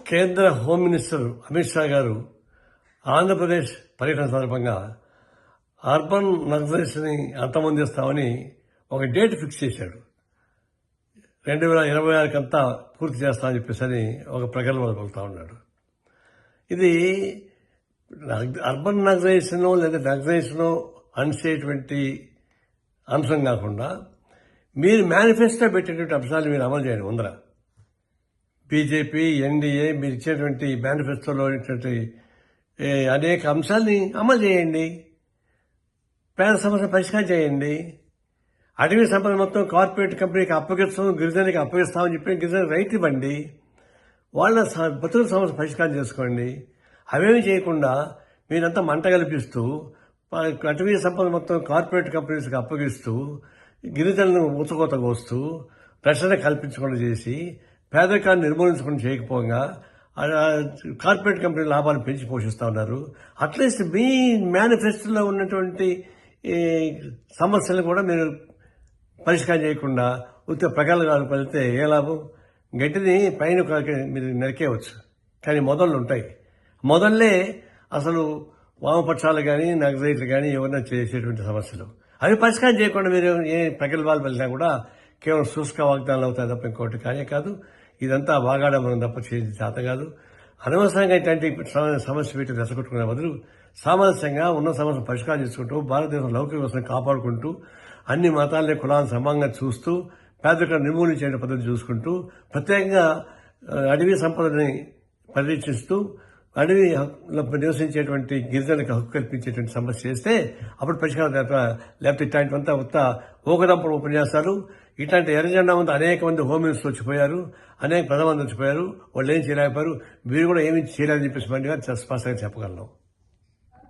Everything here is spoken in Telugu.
కేంద్ర హోమ్ మినిస్టర్ అమిత్ షా గారు ఆంధ్రప్రదేశ్ పర్యటన సందర్భంగా అర్బన్ నక్సల్స్ని అంతమొందిస్తామని ఒక డేట్ ఫిక్స్ చేశాడు. 2026 పూర్తి చేస్తామని చెప్పేసి ఒక ప్రకటన పలుకుతా ఉన్నాడు. ఇది అర్బన్ నక్సలైజేషన్ లేదా నక్సలైజేషన్ అనిసేటువంటి అంశం కాకుండా మీరు మేనిఫెస్టో పెట్టేటువంటి అంశాలు మీరు అమలు చేయండి. ముందర బీజేపీ, ఎన్డీఏ మీరు ఇచ్చేటువంటి మేనిఫెస్టోలో అనేక అంశాలని అమలు చేయండి. పేద సమస్యలు పరిష్కారం చేయండి. అటవీ సంపద మొత్తం కార్పొరేట్ కంపెనీకి అప్పగిస్తాం, గిరిజనులకి అప్పగిస్తామని చెప్పి గిరిజనులకు రైట్ ఇవ్వండి. వాళ్ళ బతుకుల సమస్య పరిష్కారం చేసుకోండి. అవేమి చేయకుండా మీరంతా మంట కల్పిస్తూ అటవీ సంపద మొత్తం కార్పొరేట్ కంపెనీస్కి అప్పగిస్తూ గిరిజనులను ఊచకోత కోస్తూ రక్షణ కల్పించకుండా చేసి పేదరికాన్ని నిర్మూలించకుండా చేయకపోగా కార్పొరేట్ కంపెనీ లాభాలు పెంచి పోషిస్తూ ఉన్నారు. అట్లీస్ట్ మీ మేనిఫెస్టోలో ఉన్నటువంటి సమస్యలు కూడా మీరు పరిష్కారం చేయకుండా ఉత్త ప్రకటనలు పలితే ఏ లాభం? గట్టిని పైన మీరు నరికేయవచ్చు, కానీ మొదళ్ళు ఉంటాయి. మొదళ్ళే అసలు వామపక్షాలు కానీ నక్సలైట్లు కానీ ఎవరైనా చేసేటువంటి సమస్యలు. అవి పరిష్కారం చేయకుండా మీరు ఏ ప్రగల్భాలు వెళ్ళినా కూడా కేవలం శుష్క వాగ్దానాలు అవుతాయి తప్ప ఇంకోటి కానీ కాదు. ఇదంతా బాగాడమనం తప్ప చేసి చేత కాదు. అనవసరంగా ఇట్లాంటి సమస్య పెట్టి రెచ్చగొట్టుకునే బదులు సామరస్యంగా ఉన్న సమస్యను పరిష్కారం చేసుకుంటూ భారతదేశం లౌకిక వ్యవస్థను కాపాడుకుంటూ అన్ని మతాలని కులాలను సమానంగా చూస్తూ పేదరికాన్ని నిర్మూలించే పద్ధతి చూసుకుంటూ ప్రత్యేకంగా అడవి సంపదని పరిరక్షిస్తూ అడవిలో నివసించేటువంటి గిరిజనులకు హక్కు కల్పించేటువంటి సమస్య చేస్తే అప్పుడు పరిష్కారం లేకపోతే ఇట్లాంటివంతా ఉత్త ఊకదంపడు ఉపన్యాసాలు. ఇట్లాంటి ఎర్రజెండా ముందు అనేక మంది హోమ్ మినిస్టర్లు వచ్చిపోయారు, అనేక ప్రధానమంత్రులు వచ్చిపోయారు. వాళ్ళు ఏం చేయలేకపోయారు. వీరు కూడా ఏమి చేయలేదని చెప్పేసి స్పష్టంగా చెప్పగలను.